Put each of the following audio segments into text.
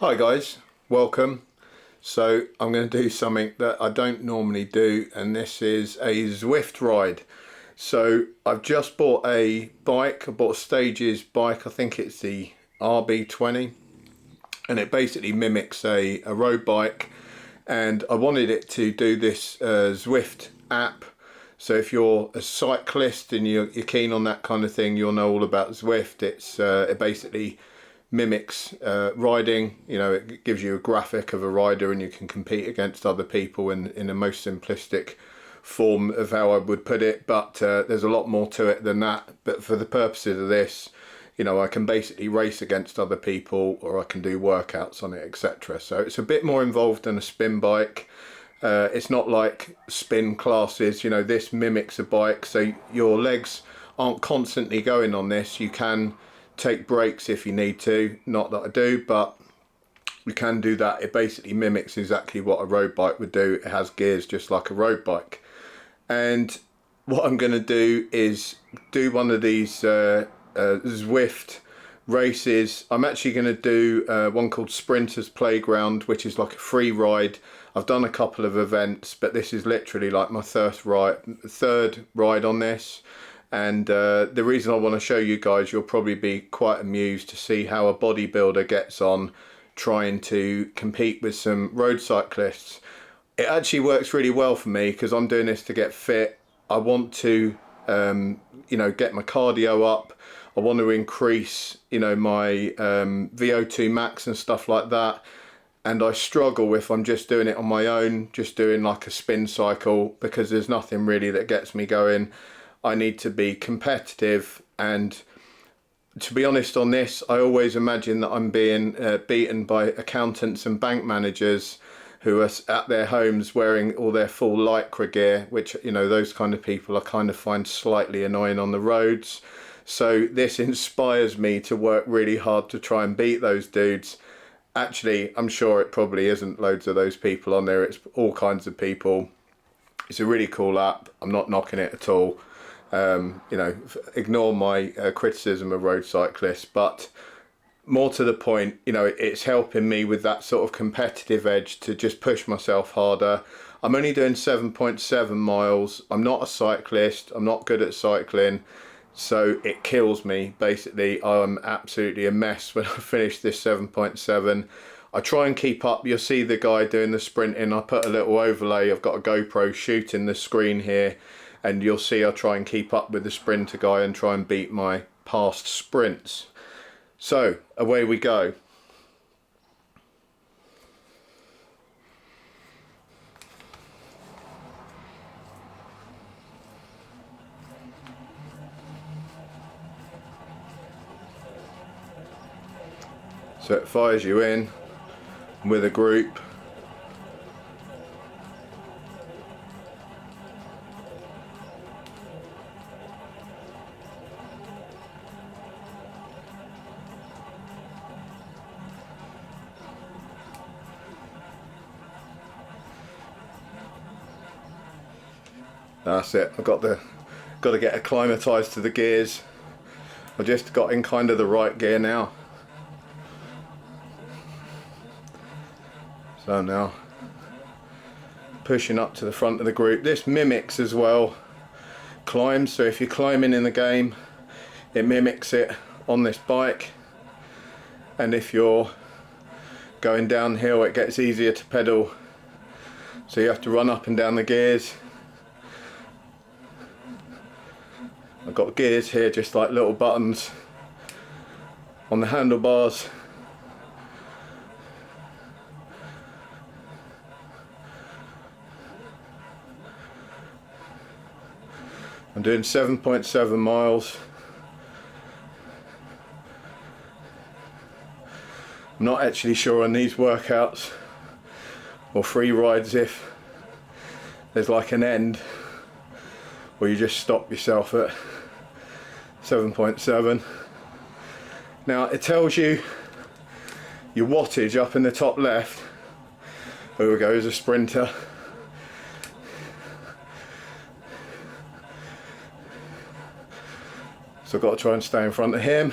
Hi guys, welcome. So I'm going to do something that I don't normally do, and this is a Zwift ride. So I've just bought a bike. I bought a Stages bike. I think it's the RB20, and it basically mimics a road bike, and I wanted it to do this Zwift app. So if you're a cyclist and you're keen on that kind of thing, you'll know all about Zwift. It basically mimics riding. You know, it gives you a graphic of a rider and you can compete against other people in a most simplistic form of how I would put it, but there's a lot more to it than that. But for the purposes of this, you know, I can basically race against other people, or I can do workouts on it, etc. So it's a bit more involved than a spin bike. It's not like spin classes, you know, this mimics a bike, so your legs aren't constantly going on this. You can take breaks if you need to, not that I do, but you can do that. It basically mimics exactly what a road bike would do. It has gears just like a road bike. And what I'm going to do is do one of these Zwift races. I'm actually going to do one called Sprinters Playground, which is like a free ride. I've done a couple of events, but this is literally like my third ride on this. And the reason I want to show you guys, you'll probably be quite amused to see how a bodybuilder gets on trying to compete with some road cyclists. It actually works really well for me because I'm doing this to get fit. I want to you know, get my cardio up. I want to increase, you know, my VO2 max and stuff like that. And I struggle if I'm just doing it on my own, just doing like a spin cycle, because there's nothing really that gets me going. I need to be competitive, and to be honest on this, I always imagine that I'm being beaten by accountants and bank managers who are at their homes wearing all their full lycra gear, which, you know, those kind of people I kind of find slightly annoying on the roads. So this inspires me to work really hard to try and beat those dudes. Actually, I'm sure it probably isn't loads of those people on there. It's all kinds of people. It's a really cool app. I'm not knocking it at all. You know, ignore my criticism of road cyclists, but more to the point, you know, it's helping me with that sort of competitive edge to just push myself harder. I'm only doing 7.7 miles. I'm not a cyclist. I'm not good at cycling. So it kills me, basically. I'm absolutely a mess when I finish this 7.7. I try and keep up. You'll see the guy doing the sprinting. I put a little overlay. I've got a GoPro shooting the screen here, and you'll see I try and keep up with the sprinter guy and try and beat my past sprints. So away we go. So it fires you in with a group. That's it. I've got to get acclimatized to the gears. I just got in kind of the right gear now. So now pushing up to the front of the group. This mimics as well climbs, so if you're climbing in the game, it mimics it on this bike, and if you're going downhill, it gets easier to pedal, so you have to run up and down the gears. I've got gears here just like little buttons on the handlebars. I'm doing 7.7 miles. I'm not actually sure on these workouts or free rides if there's like an end where you just stop yourself at 7.7. Now it tells you your wattage up in the top left. There we go, as a sprinter. So I've got to try and stay in front of him.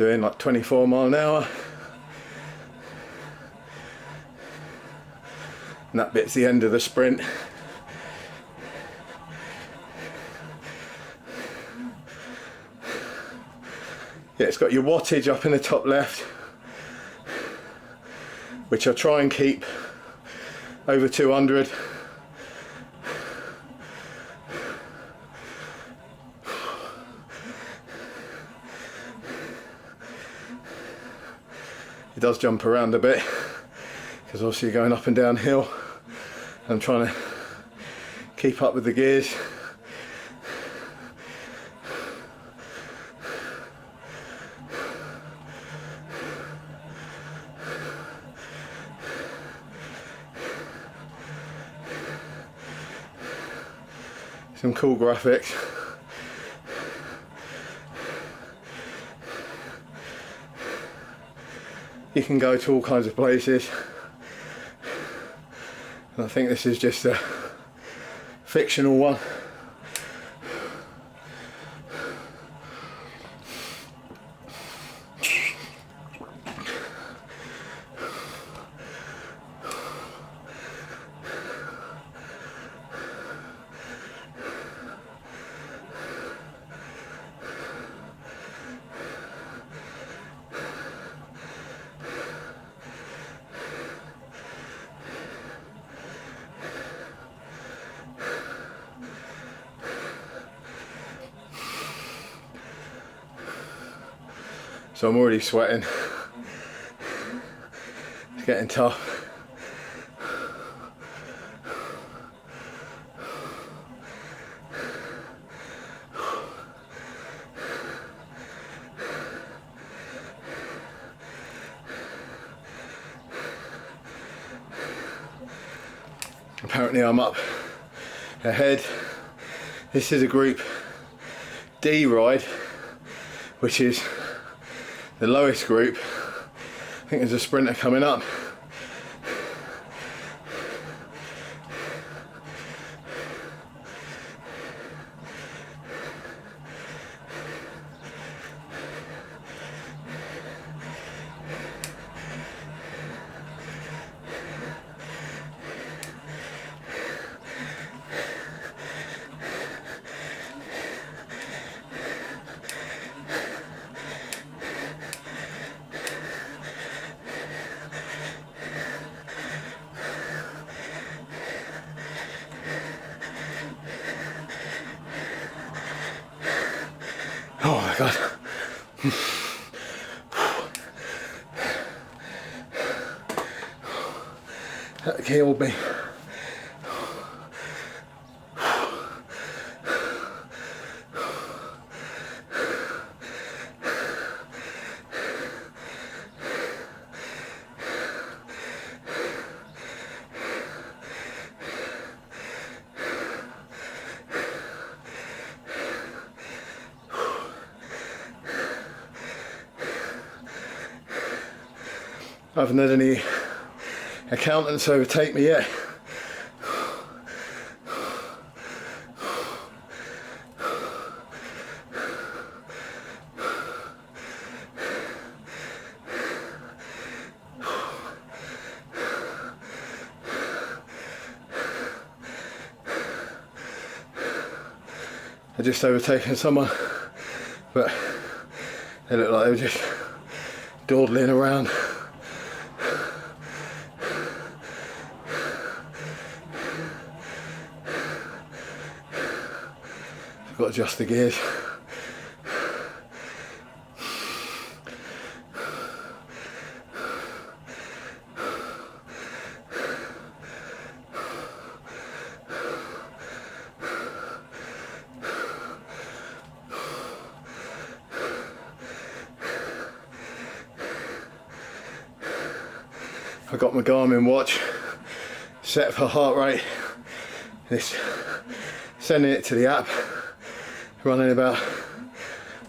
doing like 24 mile an hour. And that bit's the end of the sprint. Yeah, it's got your wattage up in the top left, which I'll try and keep over 200. It does jump around a bit because obviously you're going up and down hill. I'm trying to keep up with the gears. Some cool graphics. You can go to all kinds of places. And I think this is just a fictional one. So I'm already sweating. It's getting tough. Apparently I'm up ahead. This is a group D ride, which is the lowest group. I think there's a sprinter coming up. Oh my God. That killed me. I haven't had any accountants overtake me yet. I just overtaken someone, but they looked like they were just dawdling around. I've got to adjust the gears. I got my Garmin watch set for heart rate. It's sending it to the app, running about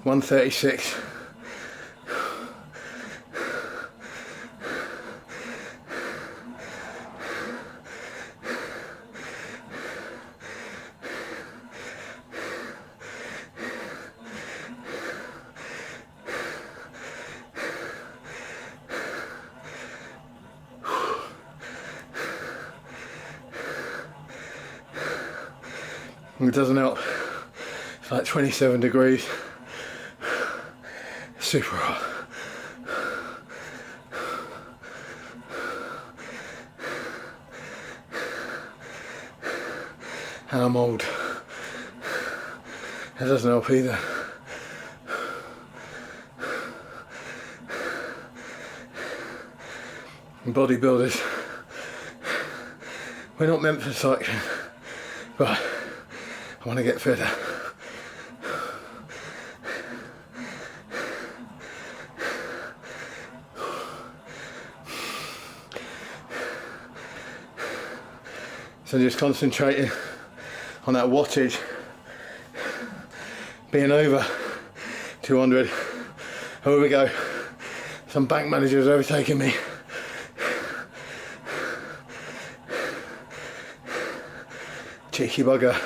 136. It doesn't help. It's like 27 degrees. Super hot. And I'm old. That doesn't help either. And bodybuilders, we're not meant for cycling, but I want to get fitter. So just concentrating on that wattage being over 200. Here we go. Some bank managers overtaking me. Cheeky bugger.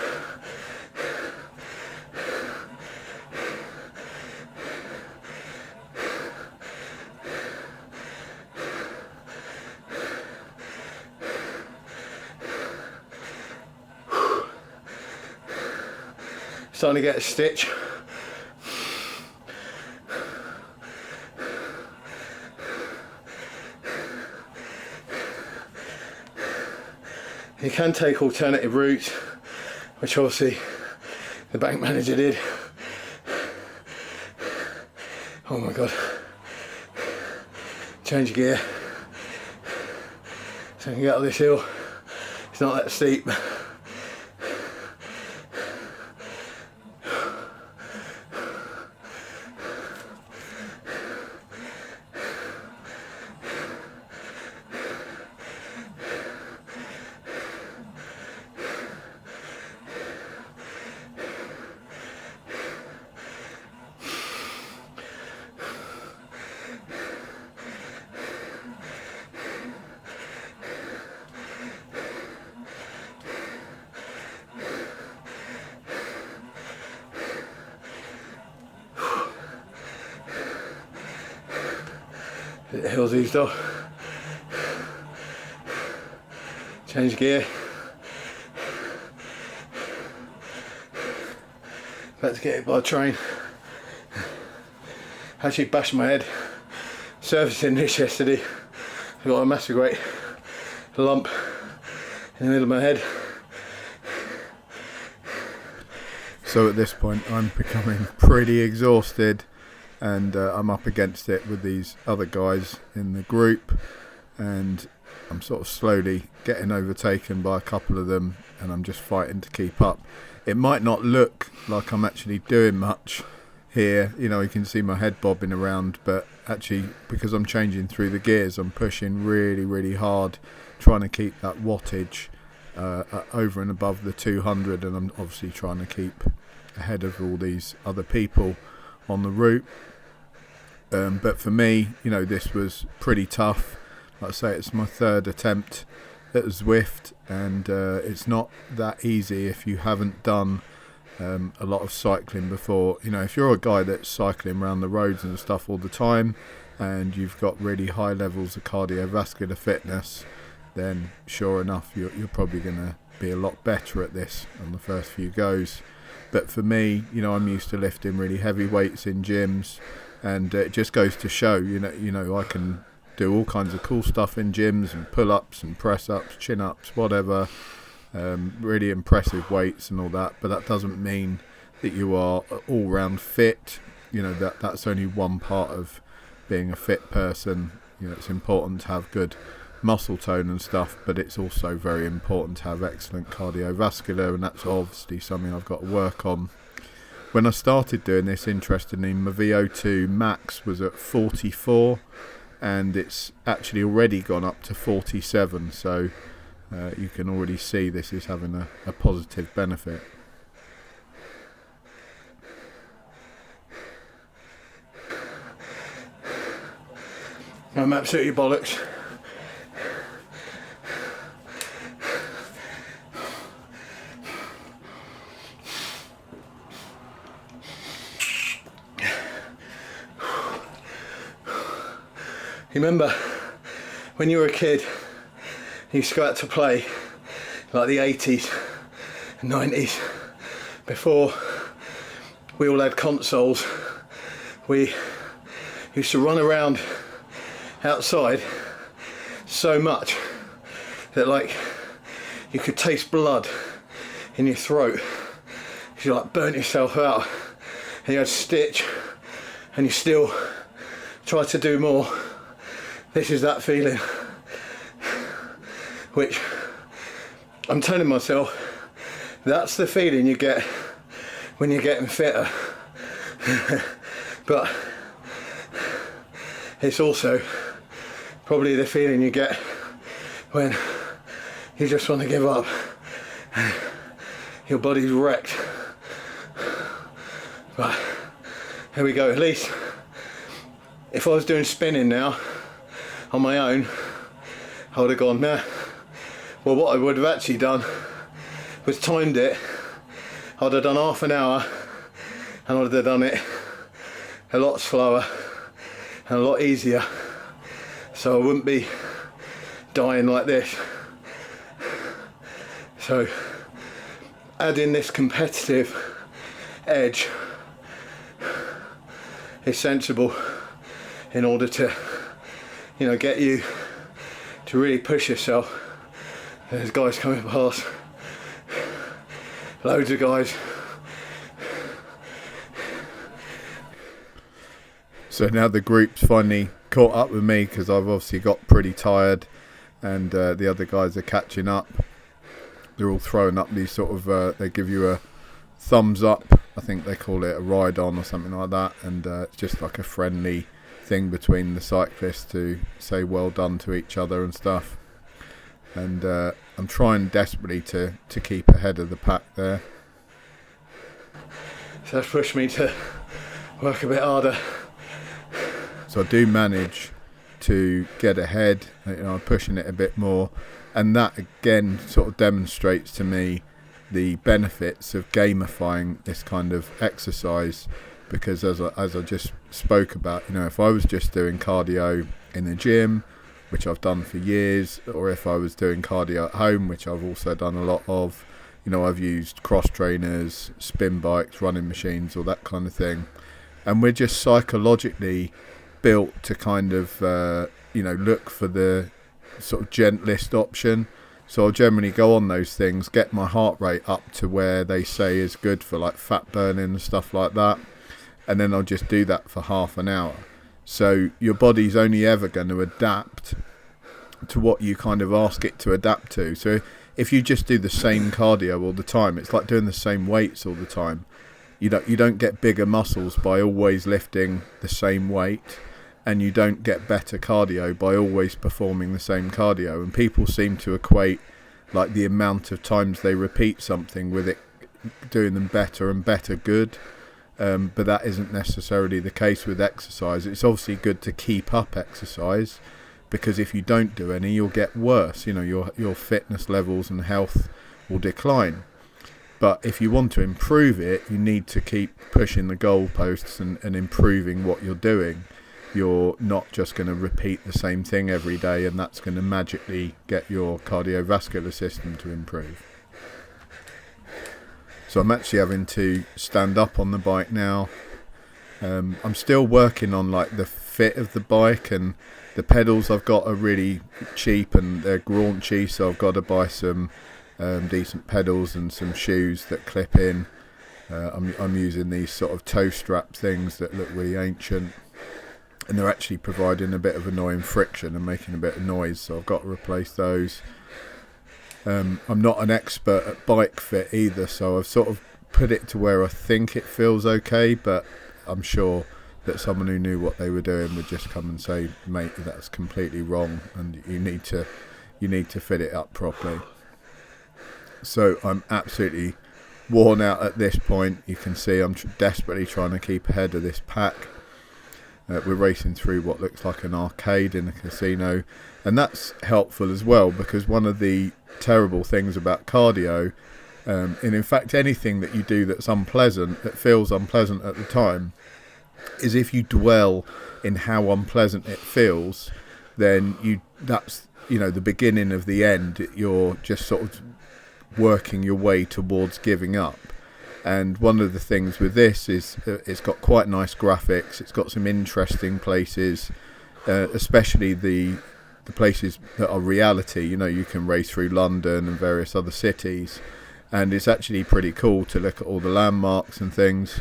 Starting to get a stitch. You can take alternative routes, which obviously the bank manager did. Oh my god. Change gear. So I can get up this hill. It's not that steep. The hill's eased off. Change gear. About to get hit by a train. Actually bashed my head. Servicing this yesterday. I got a massive great lump in the middle of my head. So at this point I'm becoming pretty exhausted, and I'm up against it with these other guys in the group, and I'm sort of slowly getting overtaken by a couple of them, and I'm just fighting to keep up. It might not look like I'm actually doing much here, you know, you can see my head bobbing around, but actually because I'm changing through the gears, I'm pushing really hard, trying to keep that wattage over and above the 200, and I'm obviously trying to keep ahead of all these other people on the route. But for me, you know, this was pretty tough. Like I say, it's my third attempt at Zwift, and it's not that easy if you haven't done a lot of cycling before. You know, if you're a guy that's cycling around the roads and stuff all the time, and you've got really high levels of cardiovascular fitness, then sure enough, you're probably going to be a lot better at this on the first few goes. But for me, you know, I'm used to lifting really heavy weights in gyms, and it just goes to show, you know, I can do all kinds of cool stuff in gyms, and pull-ups and press-ups, chin-ups, whatever, really impressive weights and all that. But that doesn't mean that you are all-round fit. You know, that's only one part of being a fit person. You know, it's important to have good muscle tone and stuff, but it's also very important to have excellent cardiovascular, and that's obviously something I've got to work on. When I started doing this, interestingly, my VO2 max was at 44, and it's actually already gone up to 47, so you can already see this is having a positive benefit. I'm absolutely bollocks. You remember when you were a kid, you used to go out to play, like the 80s and 90s, before we all had consoles, we used to run around outside so much that like you could taste blood in your throat because you like burnt yourself out, and you had stitch and you still try to do more. This is that feeling, which I'm telling myself, that's the feeling you get when you're getting fitter. But it's also probably the feeling you get when you just want to give up. Your body's wrecked. But here we go. At least if I was doing spinning now on my own, I would have gone, nah. Well, what I would have actually done was timed it. I'd have done half an hour and I'd have done it a lot slower and a lot easier, so I wouldn't be dying like this. So adding this competitive edge is sensible in order to, you know, get you to really push yourself. There's guys coming past, loads of guys. So now the group's finally caught up with me because I've obviously got pretty tired, and the other guys are catching up. They're all throwing up these sort of, they give you a thumbs up. I think they call it a ride on or something like that, and it's just like a friendly thing between the cyclists to say well done to each other and stuff. And I'm trying desperately to keep ahead of the pack there. So that's pushed me to work a bit harder. So I do manage to get ahead, you know, I'm pushing it a bit more, and that again sort of demonstrates to me the benefits of gamifying this kind of exercise, because as I just spoke about, you know, if I was just doing cardio in the gym, which I've done for years, or if I was doing cardio at home, which I've also done a lot of, you know, I've used cross trainers, spin bikes, running machines, all that kind of thing, and we're just psychologically built to kind of you know, look for the sort of gentlest option. So I'll generally go on those things, get my heart rate up to where they say is good for like fat burning and stuff like that, and then I'll just do that for half an hour. So your body's only ever going to adapt to what you kind of ask it to adapt to. So if you just do the same cardio all the time, it's like doing the same weights all the time. You don't get bigger muscles by always lifting the same weight, and you don't get better cardio by always performing the same cardio. And people seem to equate like the amount of times they repeat something with it doing them better and better good. But that isn't necessarily the case with exercise. It's obviously good to keep up exercise, because if you don't do any, you'll get worse. You know, your fitness levels and health will decline. But if you want to improve it, you need to keep pushing the goalposts and improving what you're doing. You're not just going to repeat the same thing every day, and that's going to magically get your cardiovascular system to improve. So I'm actually having to stand up on the bike now. I'm still working on like the fit of the bike, and the pedals I've got are really cheap and they're graunchy, so I've got to buy some decent pedals and some shoes that clip in. I'm using these sort of toe strap things that look really ancient, and they're actually providing a bit of annoying friction and making a bit of noise, so I've got to replace those. I'm not an expert at bike fit either, so I've sort of put it to where I think it feels okay, but I'm sure that someone who knew what they were doing would just come and say, mate, that's completely wrong and you need to fit it up properly. So I'm absolutely worn out at this point. You can see I'm desperately trying to keep ahead of this pack. We're racing through what looks like an arcade in a casino, and that's helpful as well, because one of the terrible things about cardio, and in fact anything that you do that's unpleasant, that feels unpleasant at the time, is if you dwell in how unpleasant it feels, then that's the beginning of the end. You're just sort of working your way towards giving up. And one of the things with this is it's got quite nice graphics. It's got some interesting places, especially the places that are reality. You know, you can race through London and various other cities, and it's actually pretty cool to look at all the landmarks and things.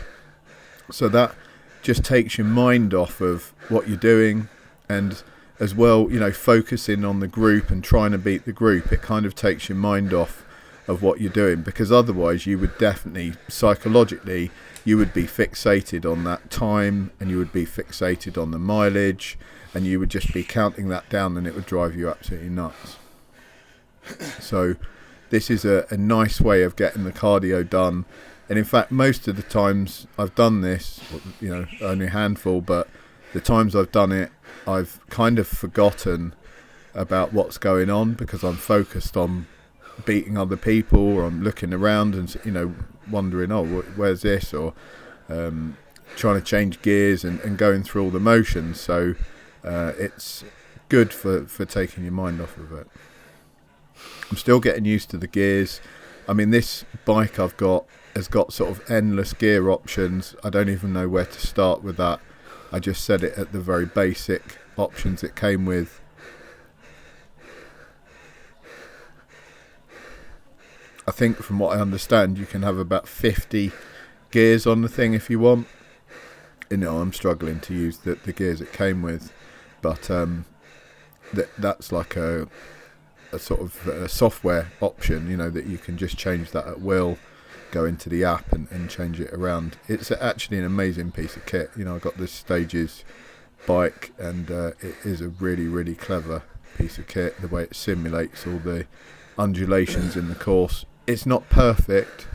So that just takes your mind off of what you're doing, and as well, you know, focusing on the group and trying to beat the group. It kind of takes your mind off of what you're doing, because otherwise you would definitely, psychologically, you would be fixated on that time, and you would be fixated on the mileage, and you would just be counting that down, and it would drive you absolutely nuts. So this is a nice way of getting the cardio done. And in fact, most of the times I've done this, you know, only a handful, but the times I've done it, I've kind of forgotten about what's going on, because I'm focused on beating other people, or I'm looking around and, you know, wondering, oh, where's this, or trying to change gears and going through all the motions. So it's good for taking your mind off of it. I'm still getting used to the gears. I mean, this bike I've got has got sort of endless gear options. I don't even know where to start with that. I just set it at the very basic options it came with. I think from what I understand, you can have about 50 gears on the thing if you want. You know, I'm struggling to use the gears it came with, but that's like a sort of a software option, you know, that you can just change that at will, go into the app and change it around. It's actually an amazing piece of kit. You know, I got this Stages bike, and it is a really, really clever piece of kit, the way it simulates all the undulations in the course. It's not perfect.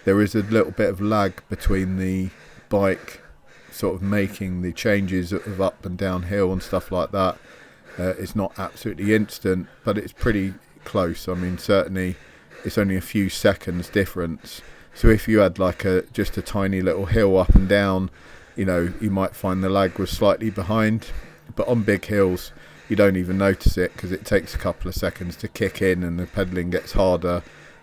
There is a little bit of lag between the bike sort of making the changes of up and downhill and stuff like that. It's not absolutely instant, but it's pretty close. I mean, certainly it's only a few seconds difference. So if you had like just a tiny little hill up and down, you know, you might find the lag was slightly behind. But on big hills, you don't even notice it, because it takes a couple of seconds to kick in and the pedalling gets harder.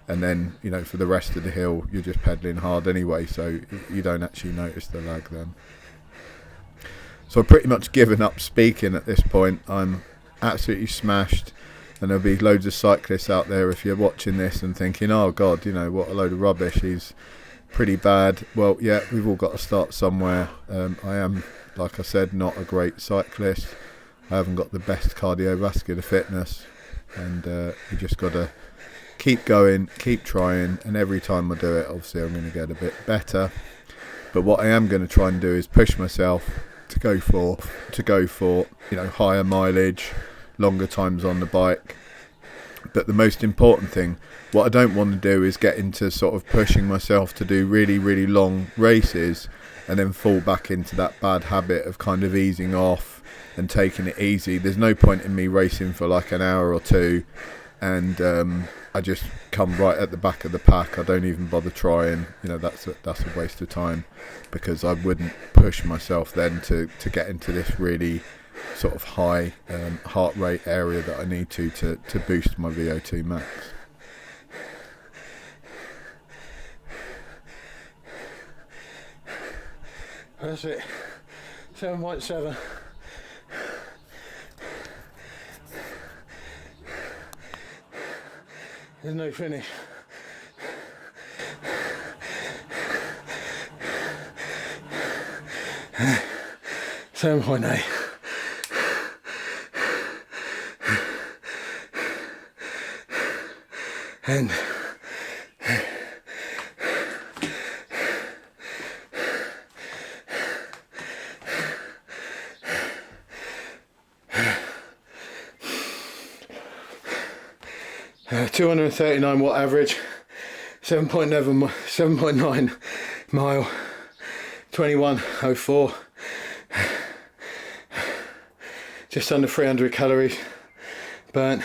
And then, you know, for the rest of the hill, you're just pedaling hard anyway, so you don't actually notice the lag then. So I've pretty much given up speaking at this point. I'm absolutely smashed, and there'll be loads of cyclists out there if you're watching this and thinking, oh God, you know, what a load of rubbish, he's pretty bad. Well, yeah, we've all got to start somewhere. I am, like I said, not a great cyclist. I haven't got the best cardiovascular fitness, and you just got to keep going, keep trying, and every time I do it, obviously I'm going to get a bit better. But what I am going to try and do is push myself to go for you know, higher mileage, longer times on the bike. But the most important thing, what I don't want to do is get into sort of pushing myself to do really, really long races and then fall back into that bad habit of kind of easing off and taking it easy. There's no point in me racing for like an hour or two and I just come right at the back of the pack. I don't even bother trying. You know, that's a waste of time, because I wouldn't push myself then to get into this really sort of high heart rate area that I need to boost my VO2 max. That's it. 7.7. There's no finish. Seven 7.8. And uh, 239 watt average, 7.9 mile, 21:04, just under 300 calories burnt.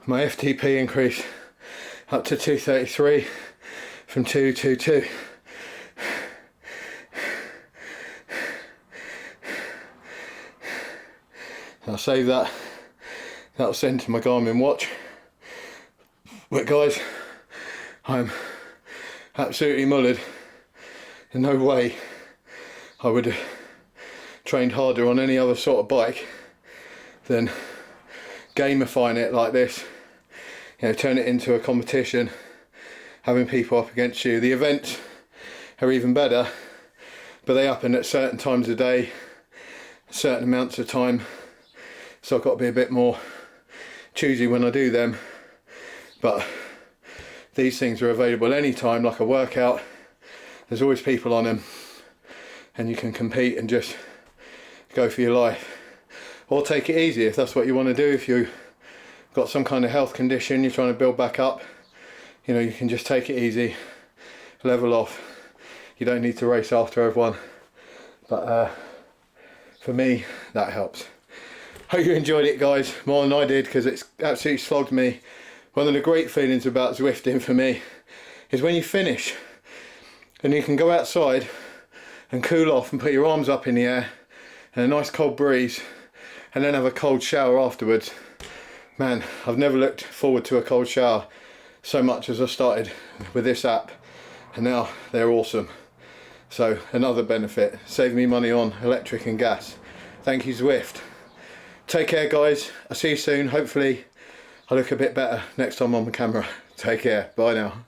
My FTP increased up to 233 from 222. I'll save that that'll send to my Garmin watch. But guys, I'm absolutely mullered. In no way I would have trained harder on any other sort of bike than gamifying it like this. You know, turn it into a competition, having people up against you. The events are even better, but they happen at certain times of day, certain amounts of time, so I've got to be a bit more choosy when I do them. But these things are available anytime, like a workout. There's always people on them, and you can compete and just go for your life, or take it easy if that's what you want to do. If you've got some kind of health condition you're trying to build back up, you know, you can just take it easy, level off. You don't need to race after everyone, but for me that helps. Hope you enjoyed it, guys, more than I did, because it's absolutely slogged me. One of the great feelings about Zwifting for me is when you finish and you can go outside and cool off and put your arms up in the air and a nice cold breeze, and then have a cold shower afterwards. Man, I've never looked forward to a cold shower so much as I started with this app, and now they're awesome. So another benefit, save me money on electric and gas. Thank you, Zwift. Take care, guys. I'll see you soon. Hopefully I look a bit better next time on the camera. Take care. Bye now.